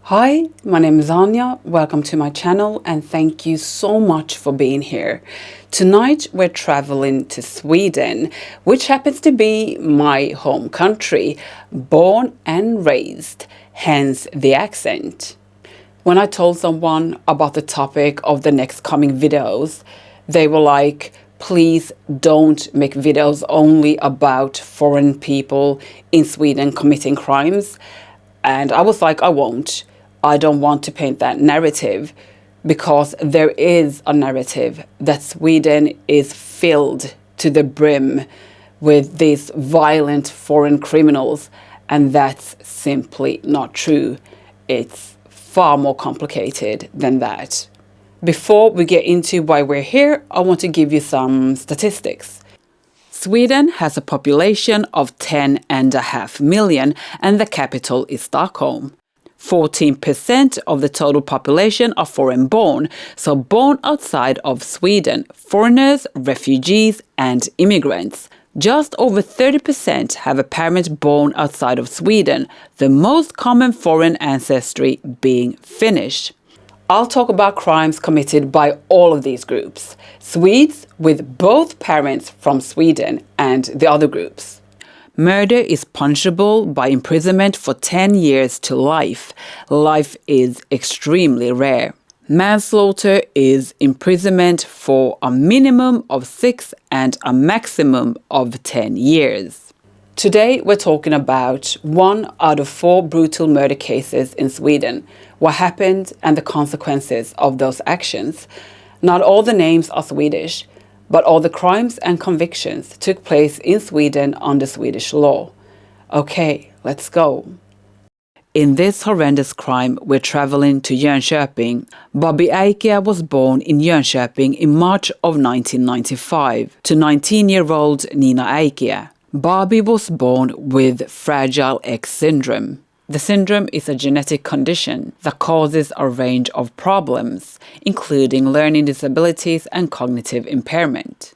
Hi, my name is Anya. Welcome to my channel and thank you so much for being here. Tonight we're traveling to Sweden, which happens to be my home country, born and raised, hence the accent. When I told someone about the topic of the next coming videos, they were like, please don't make videos only about foreign people in Sweden committing crimes. And I was like, I won't. I don't want to paint that narrative because there is a narrative that Sweden is filled to the brim with these violent foreign criminals, and that's simply not true. It's far more complicated than that. Before we get into why we're here, I want to give you some statistics. Sweden has a population of 10.5 million and the capital is Stockholm. 14% of the total population are foreign-born, so born outside of Sweden, foreigners, refugees and immigrants. Just over 30% have a parent born outside of Sweden, the most common foreign ancestry being Finnish. I'll talk about crimes committed by all of these groups. Swedes with both parents from Sweden and the other groups. Murder is punishable by imprisonment for 10 years to life. Life is extremely rare. Manslaughter is imprisonment for a minimum of 6 and a maximum of 10 years. Today we're talking about 1 out of 4 brutal murder cases in Sweden, what happened and the consequences of those actions. Not all the names are Swedish, but all the crimes and convictions took place in Sweden under Swedish law. Okay, let's go. In this horrendous crime, we're traveling to Jönköping. Bobby Aikea was born in Jönköping in March of 1995 to 19-year-old Nina Aikea. Bobby was born with Fragile X syndrome. The syndrome is a genetic condition that causes a range of problems, including learning disabilities and cognitive impairment.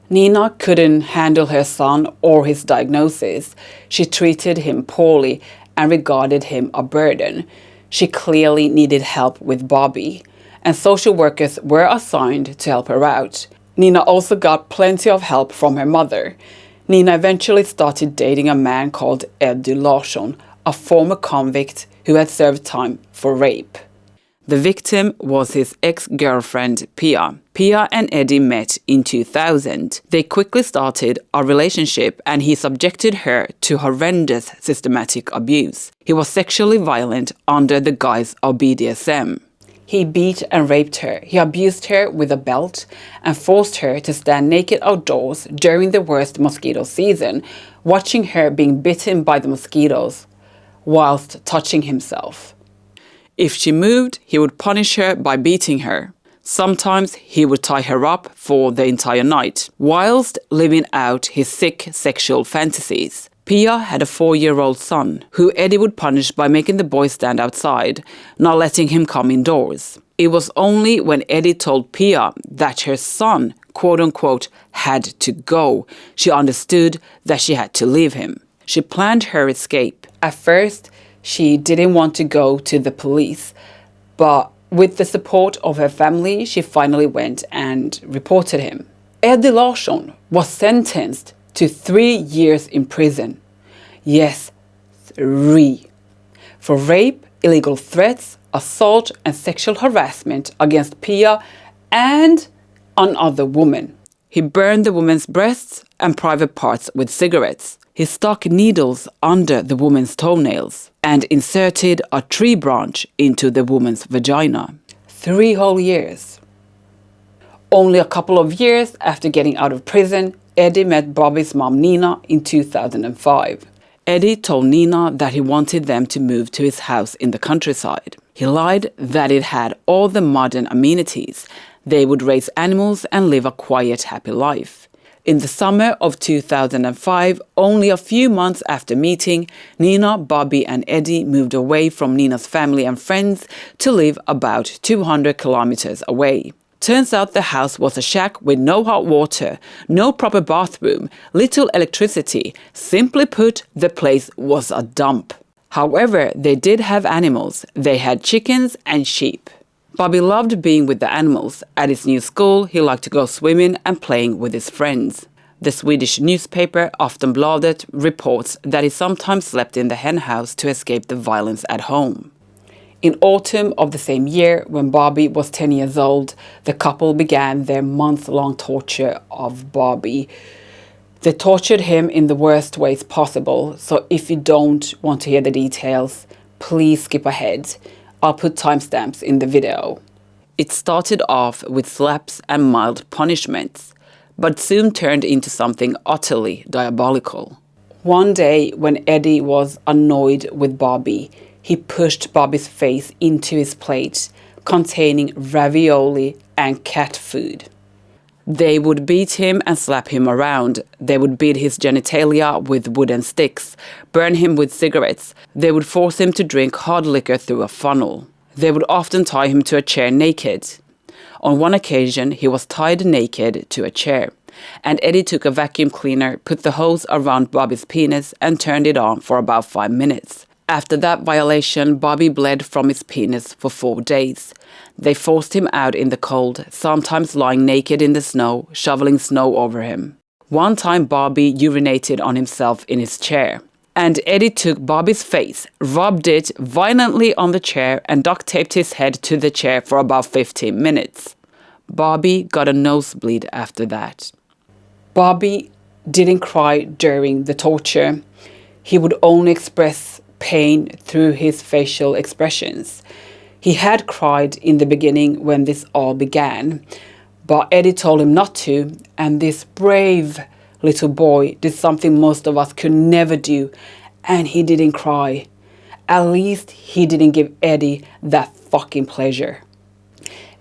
Nina couldn't handle her son or his diagnosis. She treated him poorly and regarded him a burden. She clearly needed help with Bobby, and social workers were assigned to help her out. Nina also got plenty of help from her mother. Nina eventually started dating a man called Eddie Larsson, a former convict who had served time for rape. The victim was his ex-girlfriend Pia. Pia and Eddie met in 2000. They quickly started a relationship and he subjected her to horrendous systematic abuse. He was sexually violent under the guise of BDSM. He beat and raped her. He abused her with a belt and forced her to stand naked outdoors during the worst mosquito season, watching her being bitten by the mosquitoes whilst touching himself. If she moved, he would punish her by beating her. Sometimes he would tie her up for the entire night, whilst living out his sick sexual fantasies. Pia had a 4-year-old son, who Eddie would punish by making the boy stand outside, not letting him come indoors. It was only when Eddie told Pia that her son, quote-unquote, had to go, she understood that she had to leave him. She planned her escape. At first, she didn't want to go to the police, but with the support of her family, she finally went and reported him. Eddie Larsson was sentenced to 3 years in prison. Yes, 3. For rape, illegal threats, assault and sexual harassment against Pia and another woman. He burned the woman's breasts and private parts with cigarettes. He stuck needles under the woman's toenails and inserted a tree branch into the woman's vagina. 3 whole years. Only a couple of years after getting out of prison, Eddie met Bobby's mom Nina in 2005. Eddie told Nina that he wanted them to move to his house in the countryside. He lied that it had all the modern amenities. They would raise animals and live a quiet, happy life. In the summer of 2005, only a few months after meeting, Nina, Bobby and Eddie moved away from Nina's family and friends to live about 200 kilometers away. Turns out the house was a shack with no hot water, no proper bathroom, little electricity. Simply put, the place was a dump. However, they did have animals. They had chickens and sheep. Bobby loved being with the animals. At his new school, he liked to go swimming and playing with his friends. The Swedish newspaper Aftonbladet reports that he sometimes slept in the hen house to escape the violence at home. In autumn of the same year, when Bobby was 10 years old, the couple began their month-long torture of Bobby. They tortured him in the worst ways possible, so if you don't want to hear the details, please skip ahead. I'll put timestamps in the video. It started off with slaps and mild punishments, but soon turned into something utterly diabolical. One day, when Eddie was annoyed with Bobby, he pushed Bobby's face into his plate, containing ravioli and cat food. They would beat him and slap him around. They would beat his genitalia with wooden sticks, burn him with cigarettes. They would force him to drink hard liquor through a funnel. They would often tie him to a chair naked. On one occasion, he was tied naked to a chair, and Eddie took a vacuum cleaner, put the hose around Bobby's penis, and turned it on for about 5 minutes. After that violation, Bobby bled from his penis for 4 days. They forced him out in the cold, sometimes lying naked in the snow, shoveling snow over him. One time, Bobby urinated on himself in his chair, and Eddie took Bobby's face, rubbed it violently on the chair, and duct taped his head to the chair for about 15 minutes. Bobby got a nosebleed after that. Bobby didn't cry during the torture. He would only express pain through his facial expressions. He had cried in the beginning when this all began, but Eddie told him not to, and this brave little boy did something most of us could never do, and he didn't cry. At least he didn't give Eddie that fucking pleasure.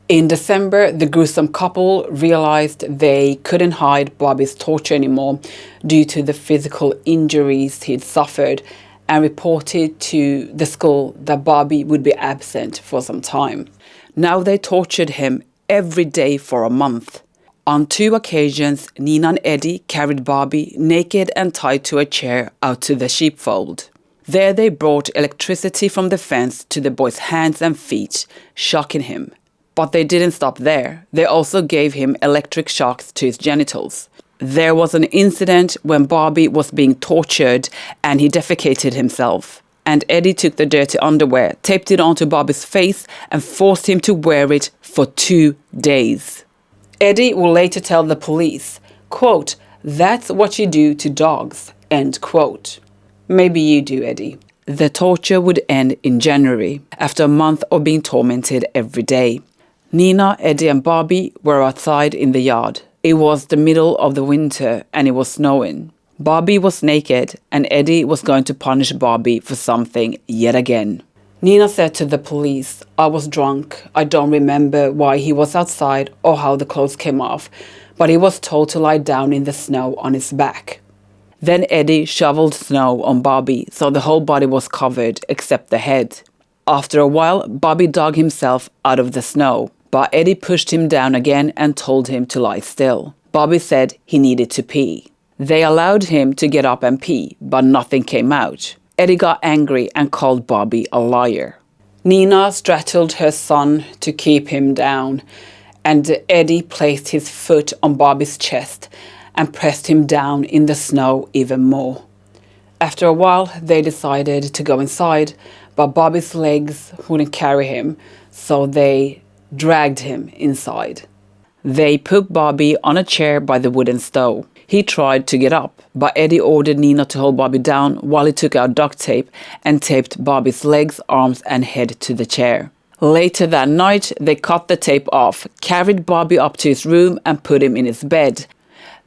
In December, the gruesome couple realized they couldn't hide Bobby's torture anymore due to the physical injuries he'd suffered, and reported to the school that Bobby would be absent for some time. Now they tortured him every day for a month. On 2 occasions, Nina and Eddie carried Bobby naked and tied to a chair out to the sheepfold. There they brought electricity from the fence to the boy's hands and feet, shocking him. But they didn't stop there. They also gave him electric shocks to his genitals. There was an incident when Bobby was being tortured and he defecated himself. And Eddie took the dirty underwear, taped it onto Bobby's face, and forced him to wear it for 2 days. Eddie will later tell the police, quote, "That's what you do to dogs," end quote. Maybe you do, Eddie. The torture would end in January, after a month of being tormented every day. Nina, Eddie and Bobby were outside in the yard. It was the middle of the winter and it was snowing. Bobby was naked and Eddie was going to punish Bobby for something yet again. Nina said to the police, "I was drunk. I don't remember why he was outside or how the clothes came off, but he was told to lie down in the snow on his back." Then Eddie shoveled snow on Bobby, so the whole body was covered except the head. After a while, Bobby dug himself out of the snow, but Eddie pushed him down again and told him to lie still. Bobby said he needed to pee. They allowed him to get up and pee, but nothing came out. Eddie got angry and called Bobby a liar. Nina straddled her son to keep him down, and Eddie placed his foot on Bobby's chest and pressed him down in the snow even more. After a while, they decided to go inside, but Bobby's legs wouldn't carry him, so they dragged him inside. They put Bobby on a chair by the wooden stove. He tried to get up, but Eddie ordered Nina to hold Bobby down while he took out duct tape and taped Bobby's legs, arms and head to the chair. Later that night, they cut the tape off, carried Bobby up to his room and put him in his bed.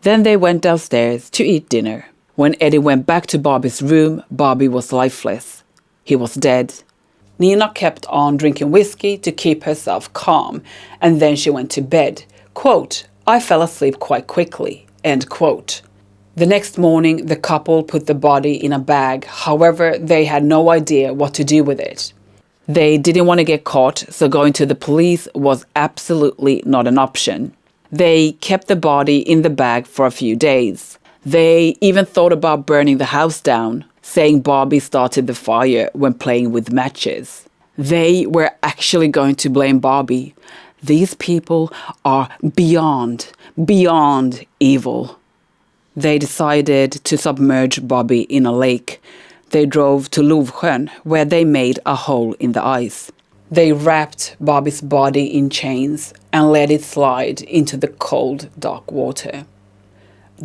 Then they went downstairs to eat dinner. When Eddie went back to Bobby's room, Bobby was lifeless. He was dead. Nina kept on drinking whiskey to keep herself calm, and then she went to bed. Quote, "I fell asleep quite quickly," end quote. The next morning, the couple put the body in a bag. However, they had no idea what to do with it. They didn't want to get caught, so going to the police was absolutely not an option. They kept the body in the bag for a few days. They even thought about burning the house down. saying Barbie started the fire when playing with matches. They were actually going to blame Barbie. These people are beyond evil. They decided to submerge Barbie in a lake. They drove to Lovsjön, where they made a hole in the ice. They wrapped Barbie's body in chains and let it slide into the cold, dark water.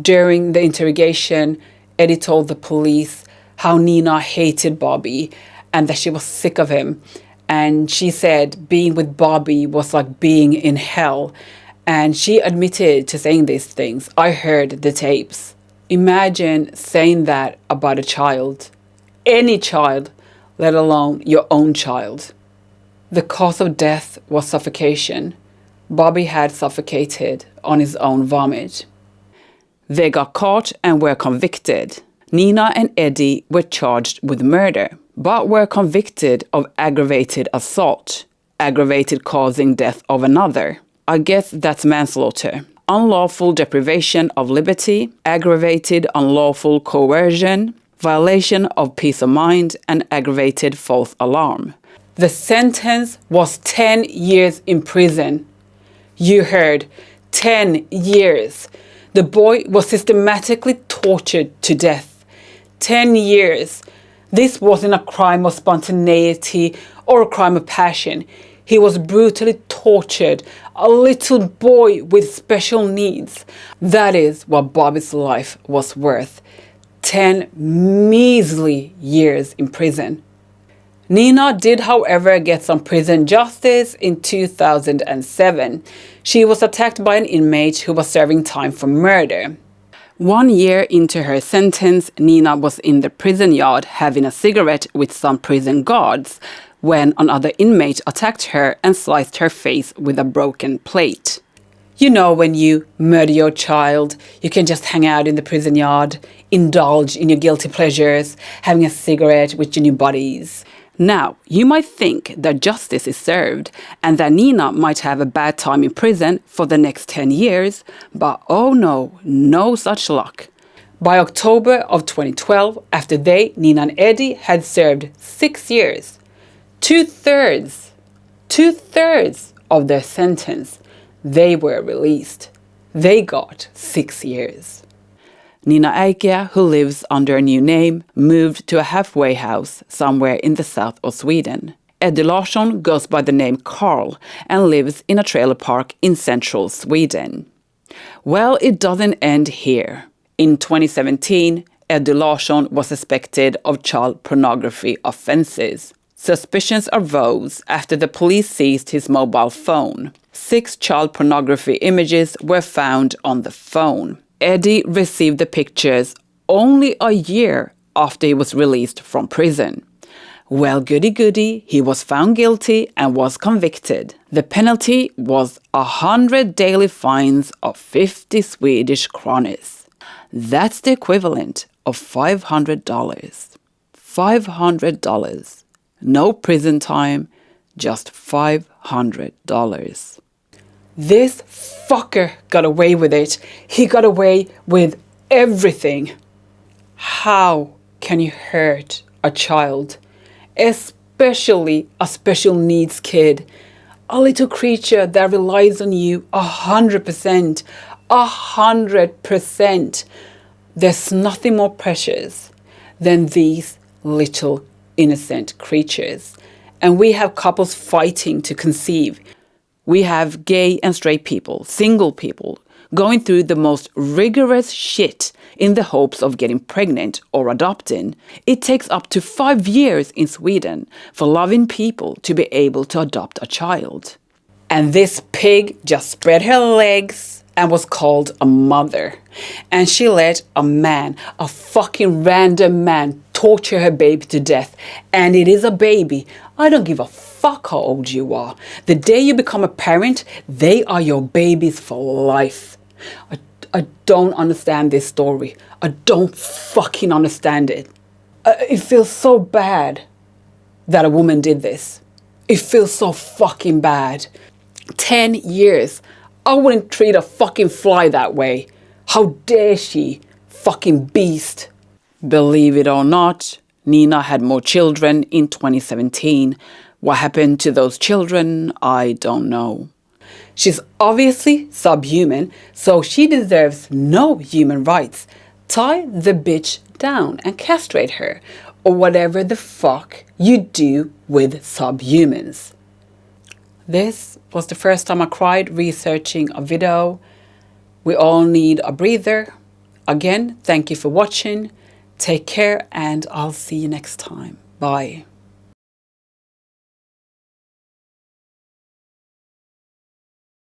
During the interrogation, Eddie told the police how Nina hated Barbie and that she was sick of him. And she said being with Barbie was like being in hell. And she admitted to saying these things. I heard the tapes. Imagine saying that about a child. Any child, let alone your own child. The cause of death was suffocation. Bobby had suffocated on his own vomit. They got caught and were convicted. Nina and Eddie were charged with murder, but were convicted of aggravated assault, aggravated causing death of another. I guess that's manslaughter. Unlawful deprivation of liberty, aggravated unlawful coercion, violation of peace of mind, and aggravated false alarm. The sentence was 10 years in prison. You heard, 10 years. The boy was systematically tortured to death. 10 years. This wasn't a crime of spontaneity or a crime of passion. He was brutally tortured, a little boy with special needs. That is what Bobby's life was worth. 10 measly years in prison. Nina did, however, get some prison justice in 2007. She was attacked by an inmate who was serving time for murder. 1 year into her sentence, Nina was in the prison yard having a cigarette with some prison guards when another inmate attacked her and sliced her face with a broken plate. You know, when you murder your child, you can just hang out in the prison yard, indulge in your guilty pleasures, having a cigarette with your new buddies. Now, you might think that justice is served and that Nina might have a bad time in prison for the next 10 years, but oh no, no such luck. By October of 2012, after Nina and Eddie, had served 6 years, two-thirds of their sentence, they were released. They got 6 years. Nina Eike, who lives under a new name, moved to a halfway house somewhere in the south of Sweden. Eddie Larsson goes by the name Carl and lives in a trailer park in central Sweden. Well, it doesn't end here. In 2017, Eddie Larsson was suspected of child pornography offences. Suspicions arose after the police seized his mobile phone. 6 child pornography images were found on the phone. Eddie received the pictures only a year after he was released from prison. Well, goody, he was found guilty and was convicted. The penalty was 100 daily fines of 50 Swedish kronis. That's the equivalent of $500. $500. No prison time, just $500. This fucker got away with it. He got away with everything. How can you hurt a child? Especially a special needs kid. A little creature that relies on you 100%. 100%. There's nothing more precious than these little innocent creatures. And we have couples fighting to conceive. We have gay and straight people, single people, going through the most rigorous shit in the hopes of getting pregnant or adopting. It takes up to 5 years in Sweden for loving people to be able to adopt a child. And this pig just spread her legs and was called a mother. And she let a man, a fucking random man, torture her baby to death. And it is a baby. I don't give a fuck how old you are. The day you become a parent, they are your babies for life. I don't understand this story. I don't fucking understand it. It feels so bad that a woman did this. It feels so fucking bad. 10 years. I wouldn't treat a fucking fly that way. How dare she? Fucking beast. Believe it or not, Nina had more children in 2017. What happened to those children, I don't know. She's obviously subhuman, so she deserves no human rights. Tie the bitch down and castrate her, or whatever the fuck you do with subhumans. This was the first time I cried researching a video. We all need a breather. Again, thank you for watching. Take care and I'll see you next time. Bye.